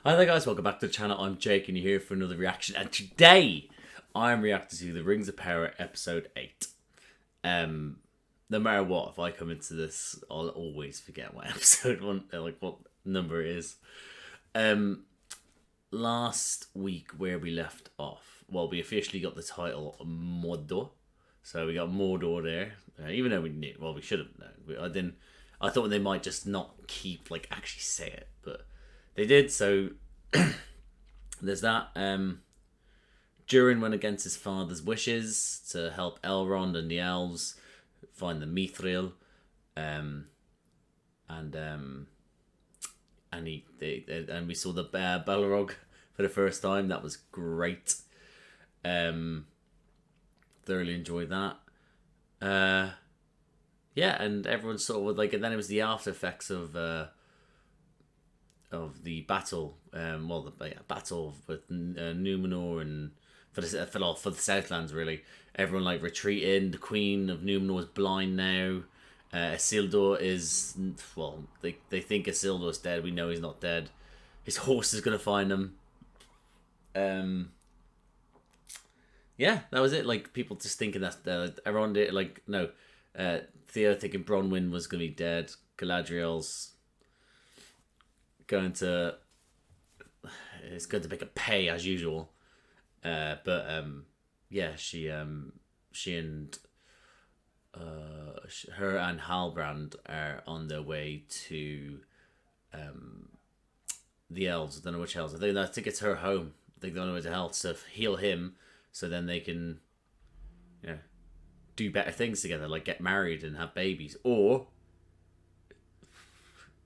Hi there guys, welcome back to the channel. I'm Jake and you're here for another reaction, and today I'm reacting to the Rings of Power episode 8. No matter what, if I come into this, I'll always forget what episode one, like what number it is. Last week where we left off, well, we officially got the title Mordor. So we got Mordor there, even though we knew, well, we should have known. I thought they might just not keep, like, actually say it, but they did, so there's that. Durin went against his father's wishes to help Elrond and the elves find the Mithril, and we saw the Balrog for the first time. That was great. Thoroughly enjoyed that. Yeah, and everyone sort of would like, and then it was the after effects of the battle. The battle with Numenor, and for the Southlands, really. Everyone like retreating. The Queen of Numenor is blind now. Isildur is, well, they think Isildur's dead. We know he's not dead. His horse is gonna find him. Yeah, that was it. Like, people just thinking that everyone did, like, no. Theo thinking Bronwyn was gonna be dead. Galadriel's going to make a pay as usual. Yeah, she and her and Halbrand are on their way to the elves. I don't know which elves. I think it's her home. I think they're on the way to hell to heal him, so then they can, do better things together, like get married and have babies. Or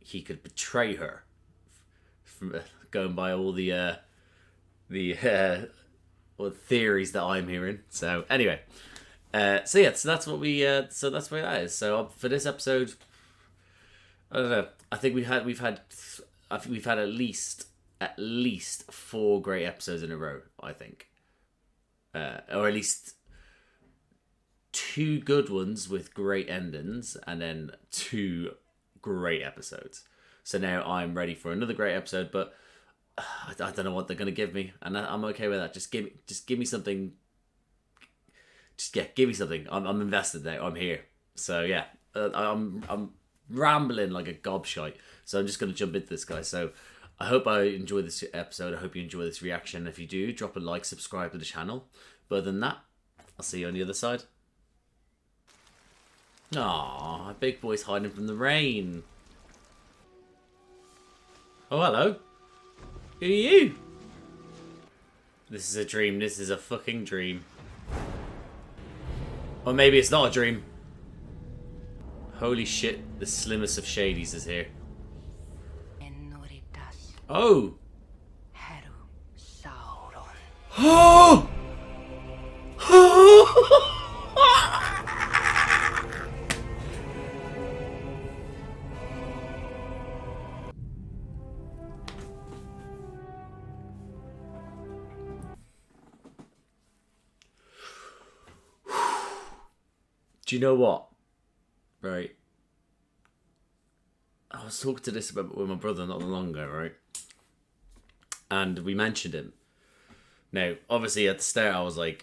he could betray her, from going by all the theories that I'm hearing. So anyway, so that's what we so that's where that is. So for this episode, I don't know. I think we've had at least 4 great episodes in a row. I think, or at least 2 good ones with great endings, and then 2 great episodes. So now I'm ready for another great episode, but I don't know what they're gonna give me, and I'm okay with that. Just give me something. Give me something. I'm invested now. I'm here. So yeah, I'm rambling like a gobshite. So I'm just gonna jump into this, guys. So I hope I enjoy this episode. I hope you enjoy this reaction. If you do, drop a like, subscribe to the channel. But other than that, I'll see you on the other side. Aww, big boy's hiding from the rain. Oh, hello. Who are you? This is a dream. This is a fucking dream. Or maybe it's not a dream. Holy shit, the slimmest of shadies is here. Oh! Oh! Do you know what? Right. I was talking to this about with my brother not long ago, right? And we mentioned him. Now, obviously, at the start I was saying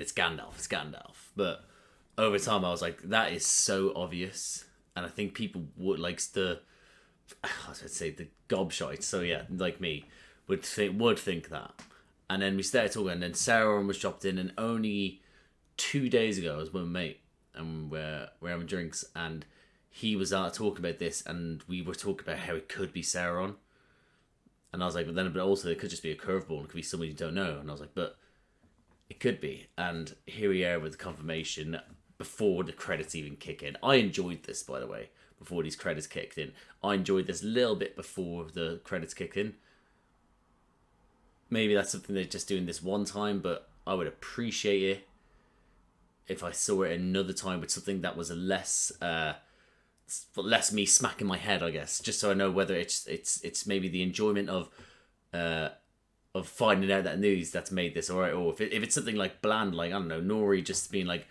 it's Gandalf. But over time I was like, that is so obvious. And I think people would like the gobshites. So yeah, like me, would think that. And then we started talking, and then Sauron was dropped in, and only 2 days ago I was with my mate, and we're having drinks, and he was talking about this, and we were talking about how it could be Sauron. And I was like, but also it could just be a curveball, and it could be somebody you don't know. And I was like, but it could be. And here we are with the confirmation before the credits even kick in. I enjoyed this, by the way, before these credits kicked in. I enjoyed this a little bit before the credits kicked in. Maybe that's something they're just doing this one time, but I would appreciate it if I saw it another time with something that was less me smacking my head, I guess, just so I know whether it's maybe the enjoyment of finding out that news that's made this alright, or if it's something like bland, like, I don't know, Nori just being like,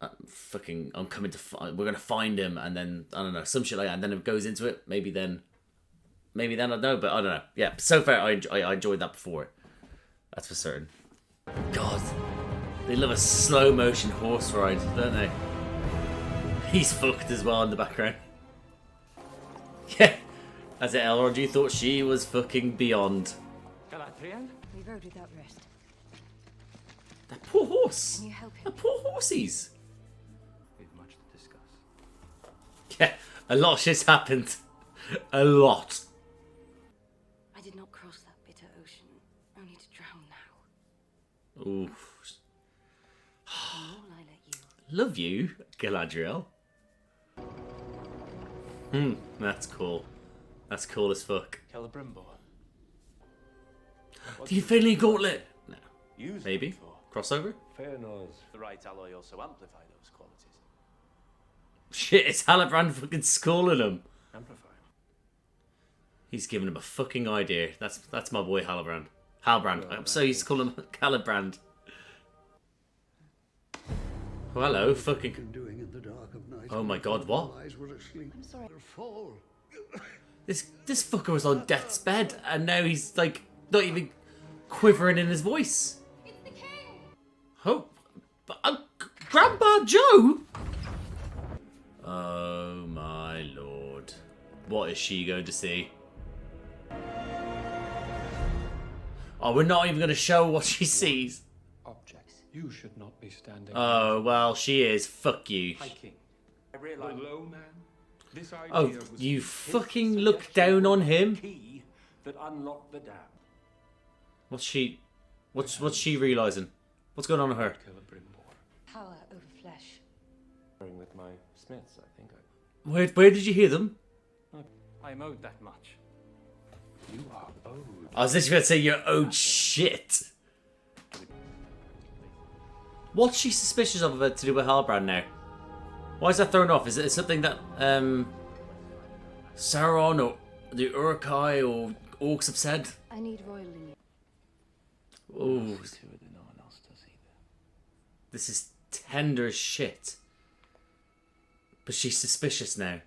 I'm coming to we're gonna find him, and then I don't know, some shit like that, and then it goes into it. Maybe then maybe then I'd know, but I don't know. Yeah, so far I enjoyed that before. That's for certain. God, they love a slow motion horse ride, don't they? He's fucked as well in the background. Yeah, as it Elrond, you thought she was fucking beyond. Galadriel? We rode without rest. That poor horse. Can you help him? That poor horsies. We've much to discuss. Yeah, a lot of shit's happened. A lot. I did not cross that bitter ocean, only to drown now. Ooh. The more I let you, Love you, Galadriel. That's cool. That's cool as fuck. Celebrimbor. The Infinity Gauntlet. No. Use it Maybe. for. Crossover? Fair noise. The right alloy also amplify those qualities. Shit, it's Halbrand fucking schooling him. Amplify. He's giving him a fucking idea. That's my boy Halbrand. Halbrand. I'm so used to call him Calibrand. Oh, hello, fucking. Doing in the dark of night. Oh my god, what? Eyes were asleep. I'm sorry. Fall. This fucker was on death's bed, and now he's like not even quivering in his voice. It's the king! Oh, Grandpa Joe! Oh my lord. What is she going to see? Oh, we're not even going to show what she sees. Objects. You should not be standing. Oh, well, she is. Fuck you. High King. I realize. Hello, man. This idea Oh, was you his fucking look suggestion down on was him? the Key that unlocked the dam. What's she realising? What's going on with her? Celebrimbor. Power over flesh. With my smiths, I think Where did you hear them? I'm owed that much. You are owed. I was literally going to say you're owed shit. What's she suspicious of it to do with Halbrand now? Why is that thrown off? Is it something that Sauron or the Uruk-hai or orcs have said? I need royal lineage. Oh, this is tender as shit. But she's suspicious now.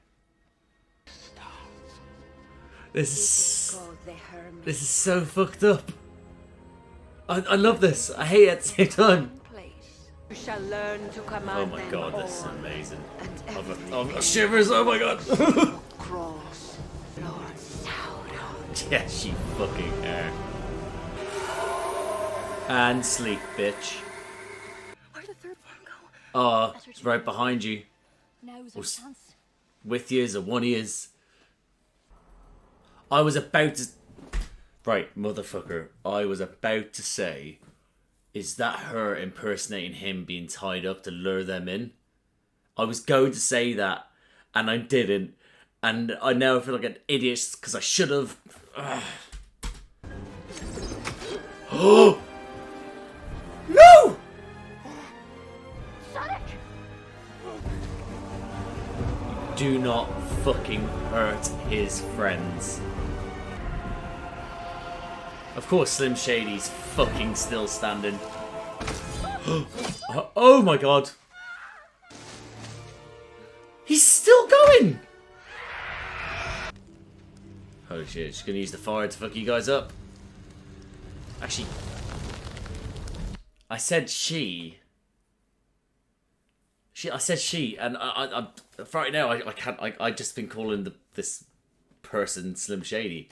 This is so fucked up. I love this. I hate it at the same time. You shall learn to command Oh my them god, this is all. amazing. And I've got shivers. Oh my god. cross Lord Sauron. Yeah, she fucking hair. And sleep, bitch. Where'd the third one go? Oh, it's right behind you. Now's our s- chance. With yous or one ears. I was about to. Right, motherfucker. I was about to say, is that her impersonating him being tied up to lure them in? I was going to say that, and I didn't. And I now feel like an idiot because I should have. Oh! No! Sonic! Do not fucking hurt his friends. Of course, Slim Shady's fucking still standing. Oh my god. He's still going! Holy shit, she's gonna use the fire to fuck you guys up. Actually, I said she. I said she, and I for right now, I can't. I just been calling this person Slim Shady.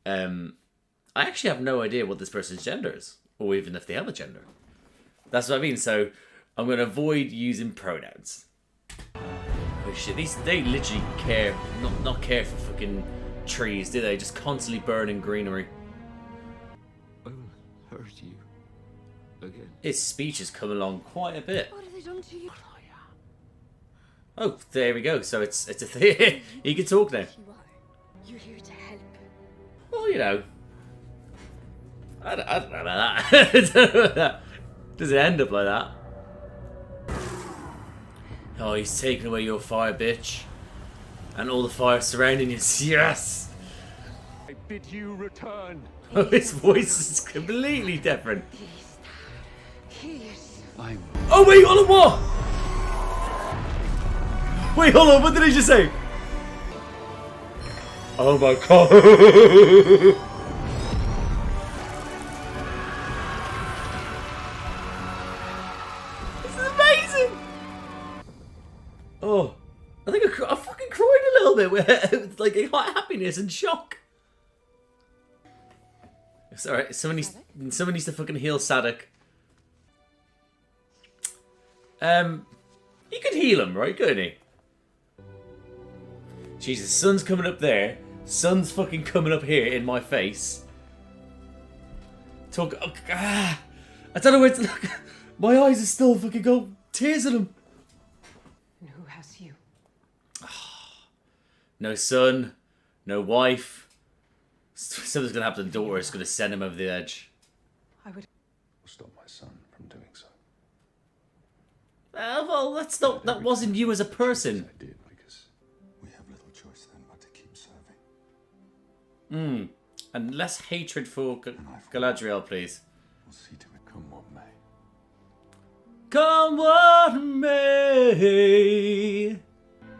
I actually have no idea what this person's gender is, or even if they have a gender. That's what I mean. So I'm gonna avoid using pronouns. Oh shit! They literally care not care for fucking trees, do they? Just constantly burning greenery. I will hurt you again. His speech has come along quite a bit. What have they done to you? Oh, there we go. So it's a thing. He can talk now. You are. You're here to help. Well, you know. I don't know about that. Does it end up like that? Oh, he's taking away your fire, bitch. And all the fire surrounding you. Yes! I bid you return. Oh, his voice is completely different. I'm Oh, wait, hold on, what? Wait, hold on, what did he just say? Oh my god. This is amazing. Oh, I think I fucking cried a little bit with like a happiness and shock. It's alright. Someone needs to fucking heal Sadok. He could heal him, right? Couldn't he? Jesus, sun's coming up there. Sun's fucking coming up here in my face. I don't know where to look. My eyes are still fucking go tears in them. And who has you? No son, no wife. Something's gonna happen to the daughter. It's gonna send him over the edge. I would. Stop my son from doing so. Well, that's not. That wasn't you as a person. I did because We have little choice then but to keep serving. And less hatred for Galadriel, please. We'll see to it come what may. Come what may.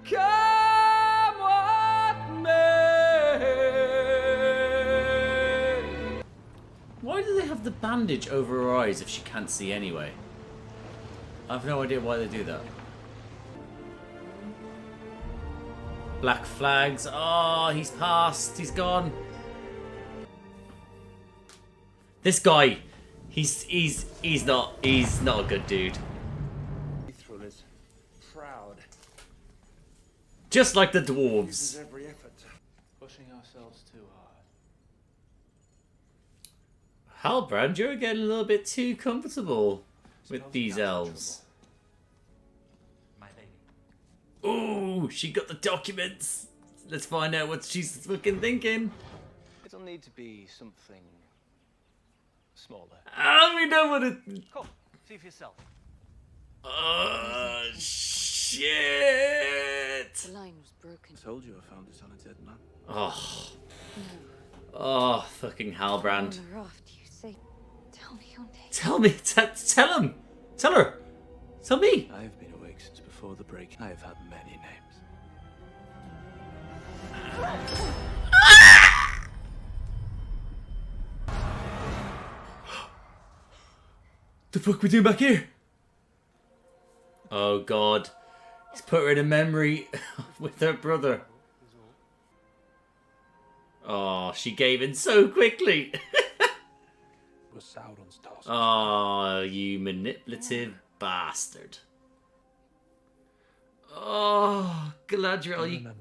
Come what may. Why do they have the bandage over her eyes if she can't see anyway? I have no idea why they do that. Black flags. Oh, he's passed. He's gone. This guy, he's not a good dude. Mithril is proud. Just like the dwarves. Every effort. Pushing ourselves too hard. Halbrand, you're getting a little bit too comfortable with these elves. My lady. Ooh, she got the documents. Let's find out what she's fucking thinking. It'll need to be something smaller. Ah, we don't want to. Come, see for yourself. Shit. The line was broken. Told you I found it on a dead man. Oh. Oh, fucking Halbrand. On the raft, you say, tell me your name. Tell me, tell him. Tell her. Tell me. I have been awake since before the break. I have had many names. The fuck we doing back here? Oh god. He's put her in a memory with her brother. Oh, she gave in so quickly. Was Sauron's task. Oh, you manipulative bastard. Oh, Galadriel, you Remember,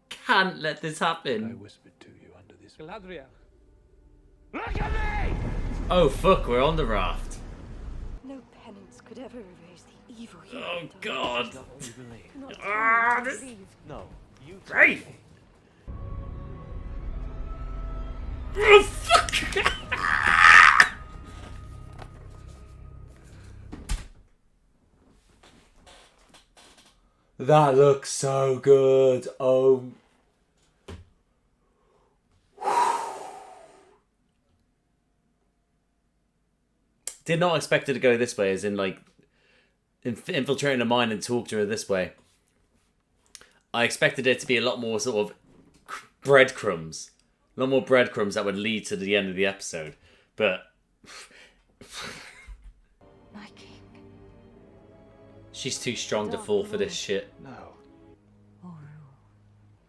can't let this I happen. whispered to you under this. Galadriel. Look at me! Oh fuck, we're on the raft. No penance could ever erase the evil you Oh have done. god. Not what you believe. Do not Ah, tell me to this- believe. No, you tell Hey! me. Oh fuck! That looks so good. Oh. Did not expect it to go this way, as in like infiltrating a mine and talk to her this way. I expected it to be a lot more sort of breadcrumbs. A lot more breadcrumbs that would lead to the end of the episode. But My king. she's too strong to fall for this shit. No, Oru.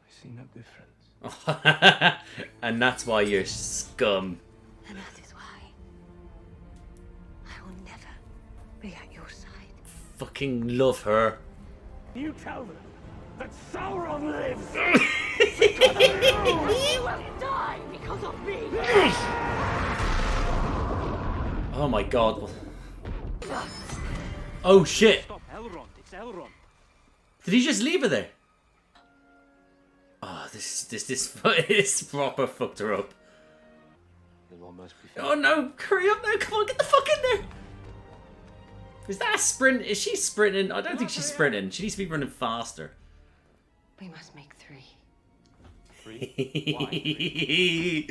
I see no difference. And that's why you're scum. And that is why I will never be at your side. Fucking love her. You tell them that Sauron lives! You will die because of me! Oh my god. Oh shit. Stop, Elrond, it's Elrond. Did he just leave her there? Oh, this proper fucked her up. You'll almost be Oh no, hurry up now, come on, get the fuck in there. Is that a sprint? Is she sprinting? I don't think she's sprinting. She needs to be running faster. We must make 3.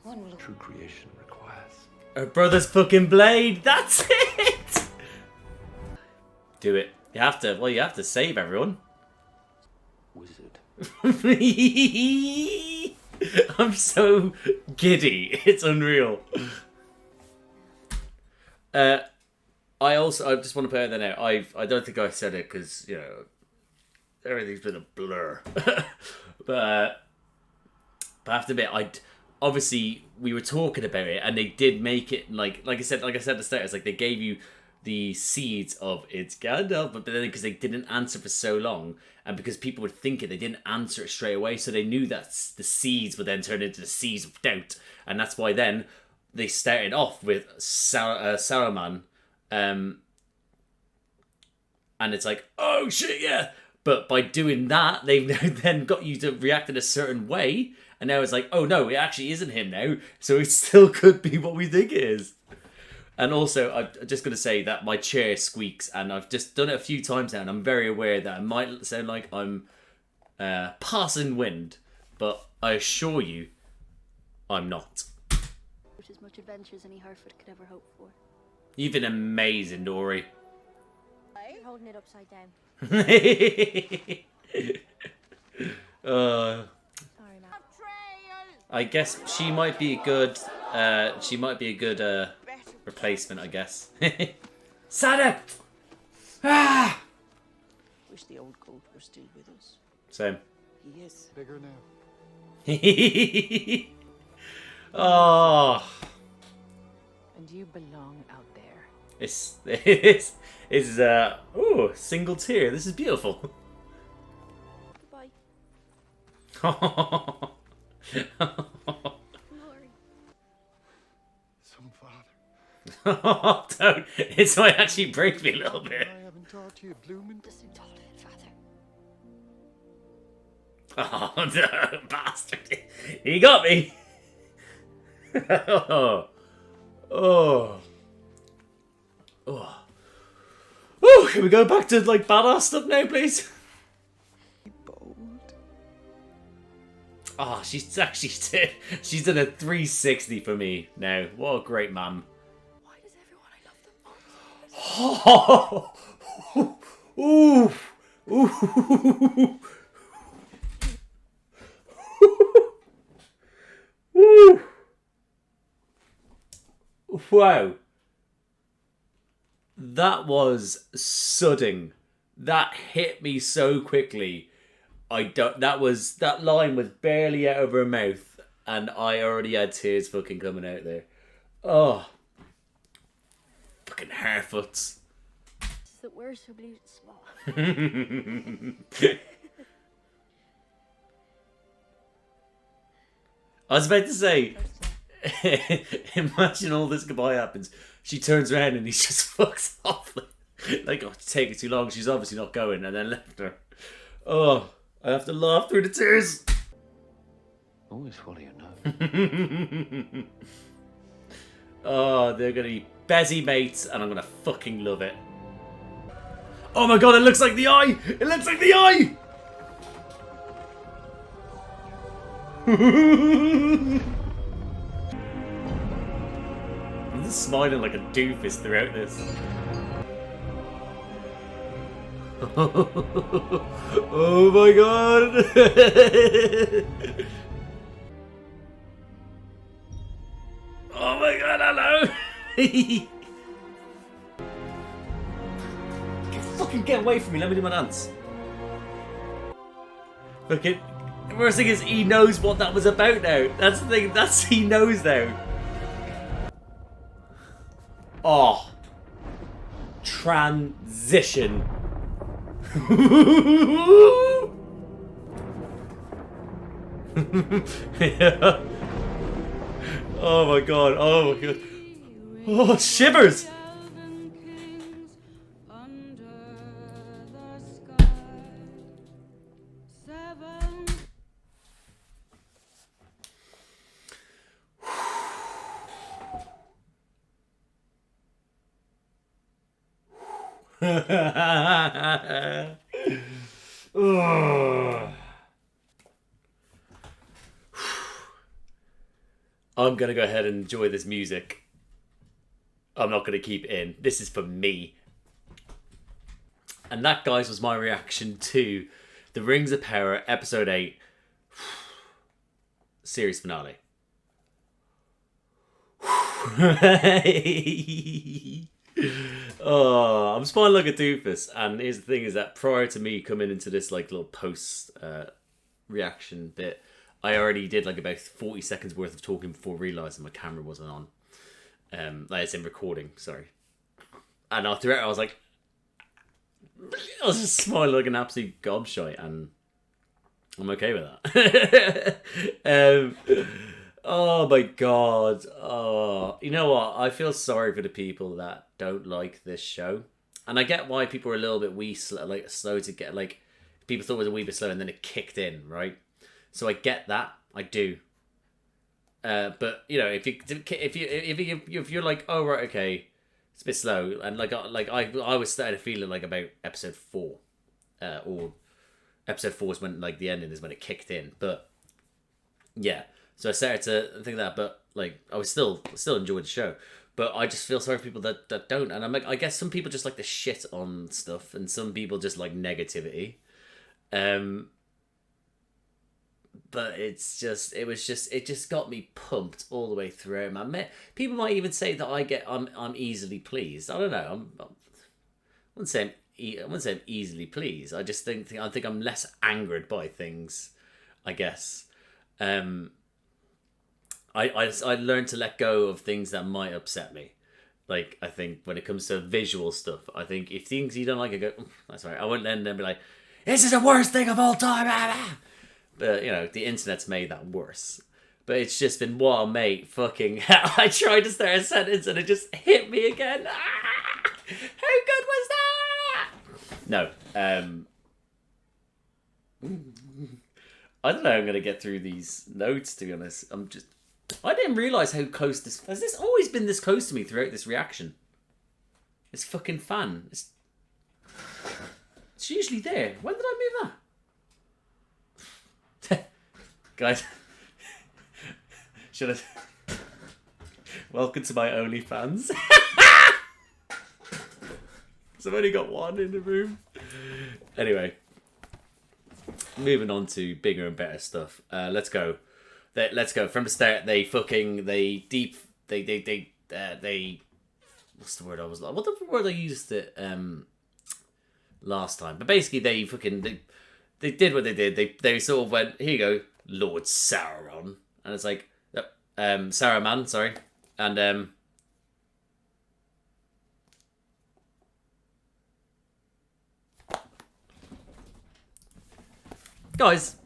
One will True creation requires. Her brother's fucking blade. That's it. Do it. You have to. Well, you have to save everyone. Wizard. I'm so giddy. It's unreal. I just want to put it there now. I don't think I said it because, you know, everything's been a blur. but I have to admit, obviously we were talking about it, and they did make it like I said at the start. It's like they gave you the seeds of it's Gandalf, but then because they didn't answer for so long, and because people would think it, they didn't answer it straight away, so they knew that the seeds would then turn into the seeds of doubt, and that's why then they started off with Saruman, and it's like, oh shit, yeah. But by doing that, they've now then got you to react in a certain way, and now it's like, oh no, it actually isn't him now, so it still could be what we think it is. And also, I'm just going to say that my chair squeaks, and I've just done it a few times now, and I'm very aware that it might sound like I'm passing wind, but I assure you, I'm not. As much adventure as any Hereford could ever hope for. You've been amazing, Dory. You're holding it upside down. Sorry, man. I guess she might be a good. Replacement, I guess. Sada! Ah! Wish the old goat were still with us. Same. He is. Bigger now. Oh. And you belong out there. It's ooh, single tear. This is beautiful. Goodbye. Oh, Glory. Some father. don't. It might actually break me a little bit. I haven't taught you, blooming. Just taught it, Father. Oh, no, bastard. He got me. Oh. Oh. Oh. Oh, can we go back to, like, badass stuff now, please? Bold. Oh, she's done a 360 for me now. What a great man. Why does everyone I love them Oh. Ooh. Ooh. Ooh. Wow. That was sudden. That hit me so quickly. That line was barely out of her mouth, and I already had tears fucking coming out there. Oh. Fucking Harefoots. that we're so blue small? I was about to say, imagine all this goodbye happens. She turns around and he just fucks off. Like, oh, it's taking too long. She's obviously not going, and then left her. Oh, I have to laugh through the tears. Always follow your nose. Oh, they're gonna be busy mates, and I'm gonna fucking love it. Oh my god, it looks like the eye! It looks like the eye! I'm just smiling like a doofus throughout this. Oh my god! Oh my god, hello! Fucking get away from me, let me do my dance. Fucking, the worst thing is he knows what that was about now. That's the thing, he knows now. Oh. Transition. Yeah. Oh my god, oh my god. Oh, shivers! I'm gonna go ahead and enjoy this music. I'm not gonna keep it in. This is for me. And that, guys, was my reaction to The Rings of Power, episode 8, series finale. Oh, I'm smiling like a doofus. And here's the thing: is that prior to me coming into this like little post reaction bit, I already did like about 40 seconds worth of talking before realizing my camera wasn't on. Like it's in recording, sorry. And after it, I was like, I was just smiling like an absolute gobshite, and I'm okay with that. Oh my god. Oh, you know what? I feel sorry for the people that don't like this show, and I get why people are a little bit slow to get. Like, people thought it was a wee bit slow, and then it kicked in, right? So I get that. I do. But you know, if you're like, oh right, okay, it's a bit slow, and like I was starting to feel it like about episode 4, or episode 4 is when like the ending is when it kicked in. But yeah, so I started to think that, but like I was still enjoying the show. But I just feel sorry for people that don't, and I'm like, I guess some people just like to shit on stuff, and some people just like negativity. But it just got me pumped all the way through, man. People might even say that I'm easily pleased. I don't know. I wouldn't say I'm easily pleased. I just think I'm less angered by things, I guess. I learned to let go of things that might upset me. Like, I think when it comes to visual stuff, I think if things you don't like, I go, that's right. I wouldn't then be like, this is the worst thing of all time. But, you know, the internet's made that worse. But it's just been, wow, mate, fucking hell. I tried to start a sentence and it just hit me again. Ah! How good was that? No. I don't know how I'm going to get through these notes, to be honest. I didn't realise how close this... Has this always been this close to me throughout this reaction? It's fucking fun. It's usually there. When did I move that? Guys, should I... Welcome to my OnlyFans. Because I've only got one in the room. Anyway, moving on to bigger and better stuff. Let's go. Let's go from the start. They what's the word I was like? What the word I used it last time? But basically, they did what they did. They sort of went, here you go, Lord Sauron, and it's like, Saruman, sorry, and guys,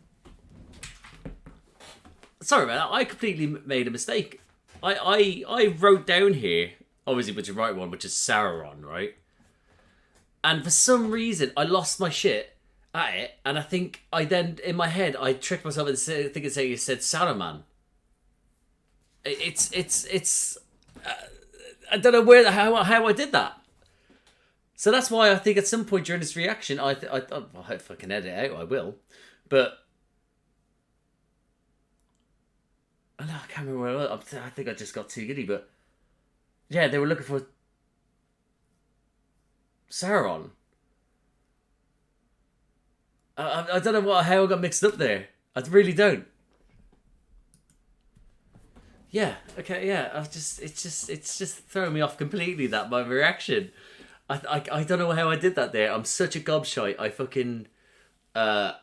sorry about that. I completely made a mistake. I wrote down here, obviously, which is the right one, which is Sauron, right? And for some reason, I lost my shit at it, and I think I then, in my head, I tricked myself into thinking it said Saruman. It's I don't know how I did that. So that's why I think at some point during this reaction, I hope if I can edit it out, I will. But I can't remember where I think I just got too giddy. But yeah, they were looking for Sauron. I don't know how I got mixed up there. I really don't. Yeah. Okay. Yeah. It's just throwing me off completely. That my reaction. I don't know how I did that there. I'm such a gobshite. I fucking. I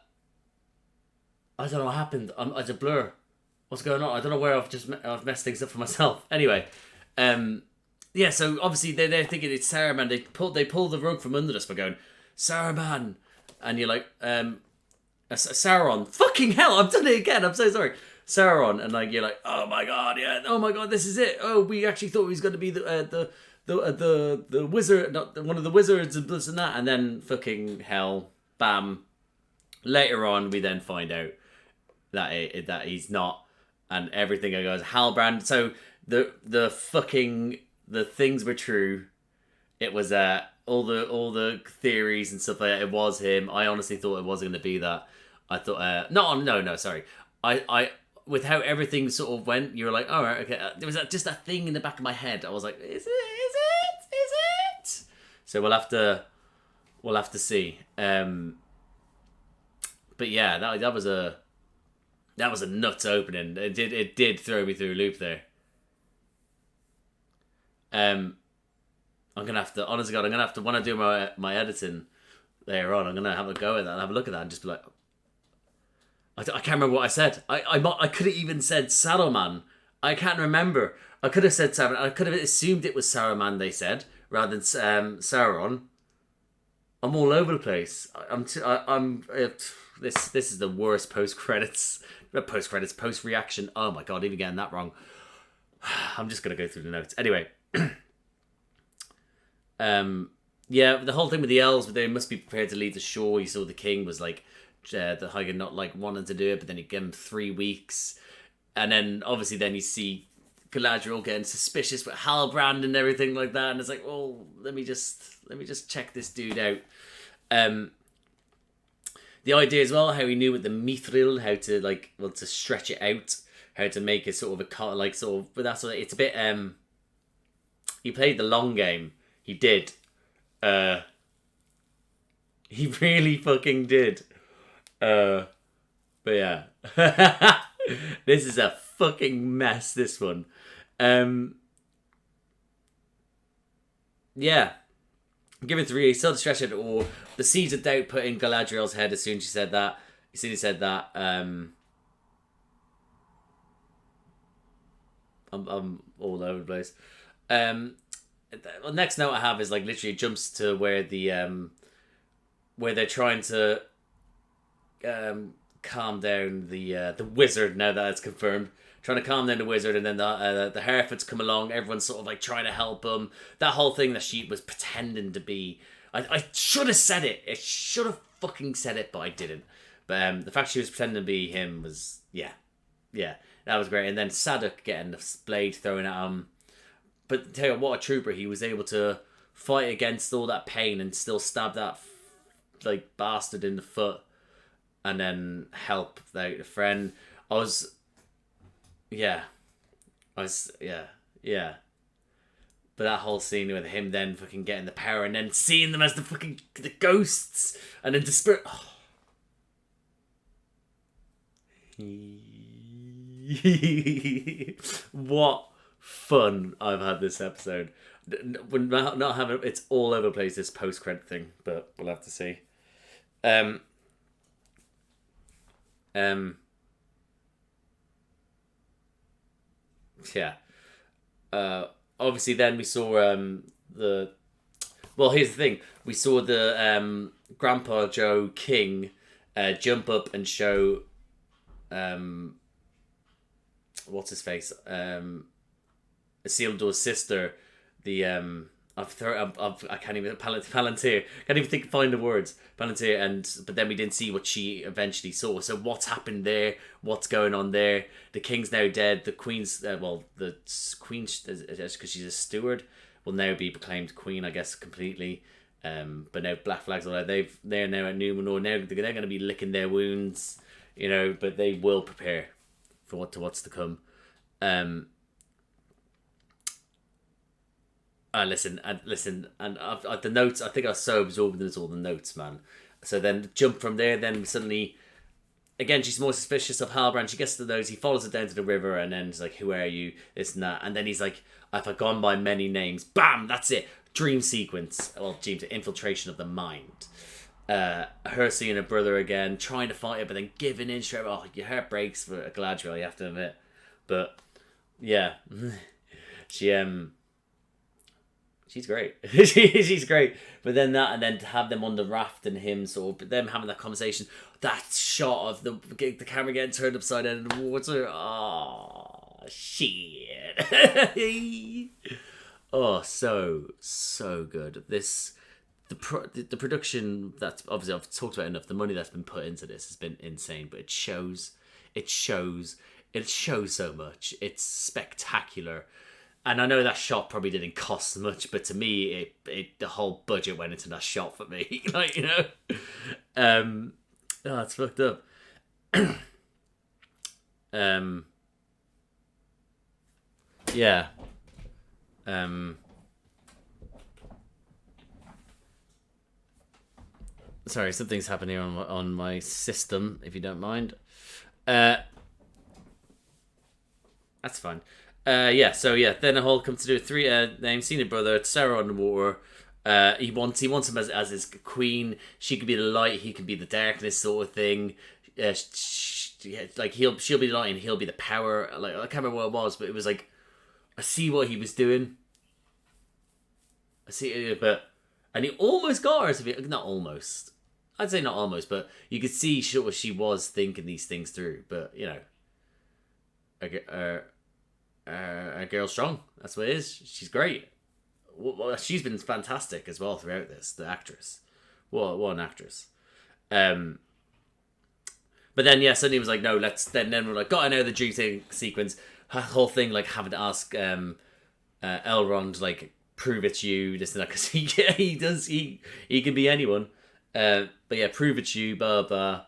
don't know what happened. It's a blur. What's going on? I don't know where I've messed things up for myself. Anyway. Yeah. So obviously they're thinking it's Saruman. They pull the rug from under us by going Saruman. And you're like, Sauron. Fucking hell, I've done it again. I'm so sorry. Sauron. And like you're like, oh my god, yeah, oh my god, this is it. Oh, we actually thought he was going to be the wizard, not one of the wizards and this and that. And then fucking hell, bam. Later on, we then find out that he's not, and everything goes Halbrand. So the things were true. It was all the theories and stuff like that. It was him. I honestly thought it wasn't going to be that. I thought no, sorry. I with how everything sort of went, you were like, all right, okay. There was just a thing in the back of my head. I was like, is it? So we'll have to see. but yeah, that was a nuts opening. It did throw me through a loop there. I'm gonna have to, honestly God, I'm gonna have to, when I do my editing later on, I'm gonna have a go at that and have a look at that and just be like, I can't remember what I said. I could have even said Saruman. I can't remember. I could have said Saruman. I could have assumed it was Saruman they said rather than Sauron. I'm all over the place. This is the worst post reaction. Oh my God, even getting that wrong. I'm just gonna go through the notes anyway. Yeah, the whole thing with the elves, but they must be prepared to leave the shore. You saw the king was like, the Hagen not like wanting to do it, but then he gave him 3 weeks, and then obviously then you see Galadriel getting suspicious with Halbrand and everything like that, and it's like, well, let me just check this dude out. The idea as well, how he knew with the Mithril how to like, well, to stretch it out, how to make it sort of but that's what it's a bit. He played the long game. He did. He really fucking did. But yeah. This is a fucking mess, this one. Yeah. Give it 3. He still stretched it all. The seeds of doubt put in Galadriel's head as soon as she said that. As soon as he said that, I'm all over the place. The next note I have is like literally jumps to where the where they're trying to calm down the wizard, now that it's confirmed. Trying to calm down the wizard, and then the Harefords come along. Everyone's sort of like trying to help him. That whole thing that she was pretending to be. I should have said it. I should have fucking said it, but I didn't. But the fact she was pretending to be him was, yeah, that was great. And then Sadok getting the blade thrown at him. But tell you what a trooper. He was able to fight against all that pain and still stab that like bastard in the foot, and then help out a friend. Yeah. But that whole scene with him then fucking getting the power and then seeing them as the ghosts and then the spirit. Oh. What fun I've had this episode. We're not having, it's all over the place, this post-credit thing, but we'll have to see. Yeah. Obviously then we saw here's the thing. We saw the Grandpa Joe King jump up and show what's his face? Isildur's sister, the I can't even Palantir. Can't even find the words. Palantir, but then we didn't see what she eventually saw. So what's happened there? What's going on there? The king's now dead. The queen's the queen, because she's a steward, will now be proclaimed queen, I guess, completely. But now Black Flag's all right. They're now at Numenor. Now they're going to be licking their wounds, but they will prepare for what's to come. Listen, and the notes. I think I was so absorbed in all the notes, man. So then jump from there. Then suddenly, again, she's more suspicious of Halbrand. She gets to those. He follows her down to the river, and then he's like, "Who are you?" This and that. And then he's like, "I've gone by many names." Bam! That's it. Dream sequence. Well, dream to infiltration of the mind. Her seeing her brother again, trying to fight it, but then giving in straight. Oh, your heart breaks for Galadriel. You have to admit, but yeah, she's great. She's great. But then that, and then to have them on the raft and him sort of, them having that conversation, that shot of the camera getting turned upside down in the water. Oh, shit. Oh, so good. The production, that's obviously I've talked about enough. The money that's been put into this has been insane, but it shows so much. It's spectacular. And I know that shot probably didn't cost much, but to me, the whole budget went into that shot for me. It's fucked up. Yeah. Sorry, something's happening on my system, if you don't mind. That's fine. Yeah, so yeah, then the whole comes to do with three names, seen a brother, Sarah on the water. He wants him as his queen. She could be the light, he could be the darkness, sort of thing. Like she'll be the light and he'll be the power. Like I can't remember what it was, but it was like I see what he was doing. I see it, and he almost got her to be not almost. I'd say not almost, but you could see she was thinking these things through. But you know, a girl strong. That's what it is. She's great. Well, she's been fantastic as well throughout this. The actress, what an actress. But then yeah, suddenly it was like no, let's then we're like got another dream sequence. Her whole thing like having to ask Elrond like prove it's you, this and that, because he can be anyone. But yeah, prove it's you, blah blah.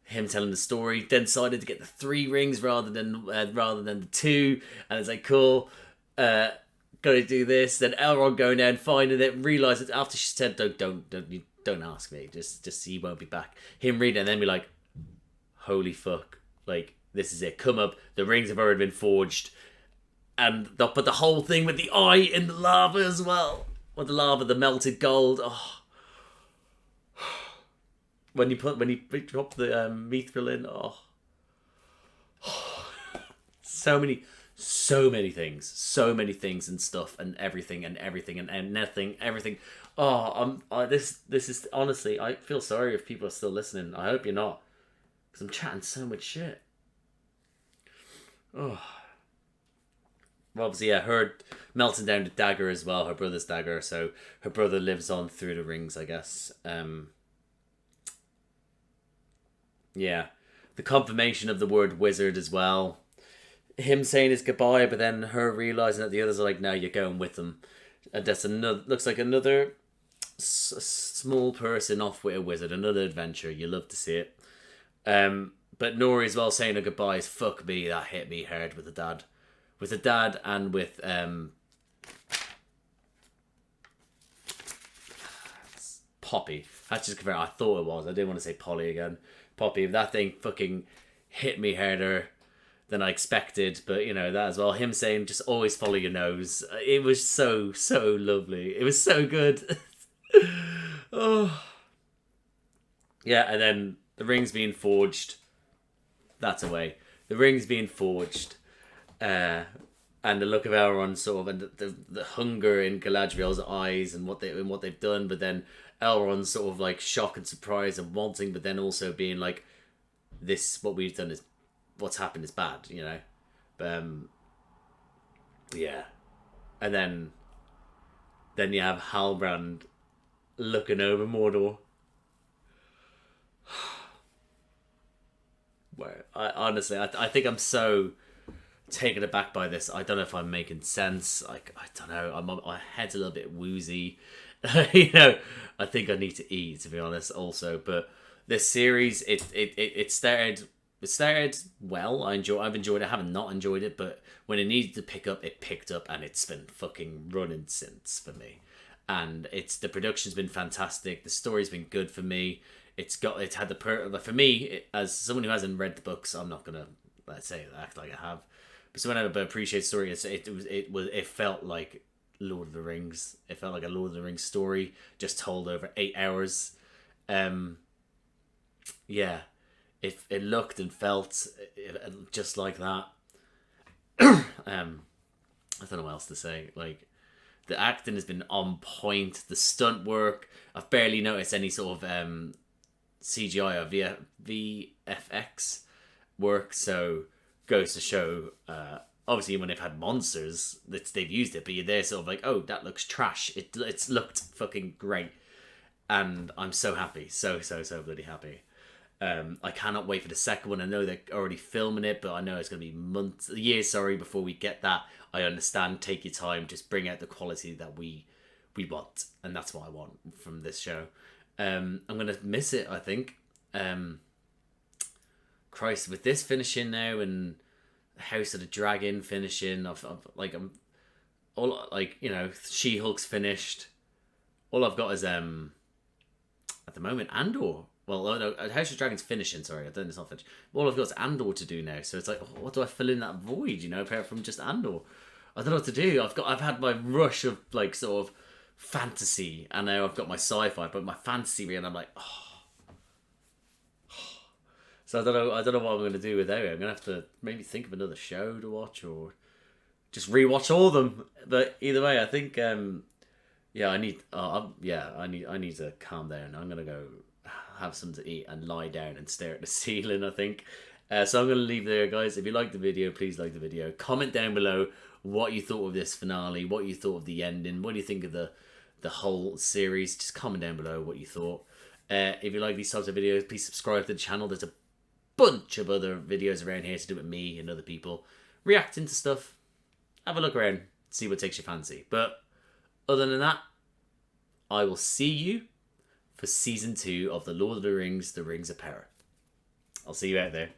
Him telling the story, then decided to get the 3 rings rather than the 2, and it's like cool. Gotta do this. Then Elrond going there and finding it, realize it after she said don't ask me, just he won't be back. Him reading it and then be like, holy fuck, like this is it. Come up, the rings have already been forged, and but the whole thing with the eye in the lava as well, with the lava, the melted gold. Oh. When he dropped the mithril in, so many things and stuff and everything and nothing, everything. This is honestly, I feel sorry if people are still listening. I hope you're not, because I'm chatting so much shit. Oh, well, obviously, yeah, her melting down the dagger as well, her brother's dagger. So her brother lives on through the rings, I guess. Yeah, the confirmation of the word wizard as well. Him saying his goodbye, but then her realizing that the others are like, "No, you're going with them." And that's another. Looks like another small person off with a wizard. Another adventure. You love to see it. But Nori as well saying her goodbyes. Fuck me, that hit me hard with the dad, and with Poppy. That's just I thought it was. I didn't want to say Polly again. Poppy, that thing fucking hit me harder than I expected, but you know, that as well. Him saying just always follow your nose. It was so lovely. It was so good. Oh. Yeah, and then the rings being forged. That's away. The rings being forged. And the look of Elrond sort of, and the hunger in Galadriel's eyes and what they've done, but then Elrond's sort of like shock and surprise and wanting, but then also being like, this, what we've done is, what's happened is bad, you know? Yeah. And then you have Halbrand looking over Mordor. Where I think I'm so taken aback by this. I don't know if I'm making sense. Like, I don't know. My head's a little bit woozy. You know, I think I need to eat, to be honest, also. But this series, it started well. I've enjoyed it. I haven't not enjoyed it, but when it needed to pick up, it picked up, and it's been fucking running since for me. And the production's been fantastic. The story's been good for me. It's had the for me, as someone who hasn't read the books, I'm not gonna act like I have. But someone who appreciates story, it felt like Lord of the Rings. It felt like a Lord of the Rings story just told over 8 hours. Yeah, it looked and felt just like that. I don't know what else to say. Like, the acting has been on point. The stunt work, I've barely noticed any sort of CGI or VFX work. So goes to show. Obviously, when they've had monsters, they've used it, but you're there sort of like, oh, that looks trash. It's looked fucking great, and I'm so happy, so bloody happy. I cannot wait for the second one. I know they're already filming it, but I know it's going to be years, before we get that. I understand. Take your time. Just bring out the quality that we want, and that's what I want from this show. I'm going to miss it, I think. Christ, with this finishing now and House of the Dragon finishing, She-Hulk's finished. All I've got is I at the moment Andor. Well, oh no, House of Dragon's finishing. Sorry, I don't. It's not finished. All I've got is Andor to do now. So it's like, what do I fill in that void? You know, apart from just Andor. I don't know what to do. I've had my rush of like sort of fantasy, and now I've got my sci-fi. But my fantasy, and I'm like, So I don't know what I'm going to do without it. I'm going to have to maybe think of another show to watch, or just rewatch all of them. But either way, I think I need to calm down. I'm going to go have something to eat and lie down and stare at the ceiling, I think. So I'm going to leave there, guys. If you liked the video, please like the video. Comment down below what you thought of this finale, what you thought of the ending, what do you think of the whole series. Just comment down below what you thought. If you like these types of videos, please subscribe to the channel. There's a bunch of other videos around here to do with me and other people reacting to stuff. Have a look around, see what takes your fancy. But other than that, I will see you for season 2 of The Lord of the Rings, The Rings of Power. I'll see you out there.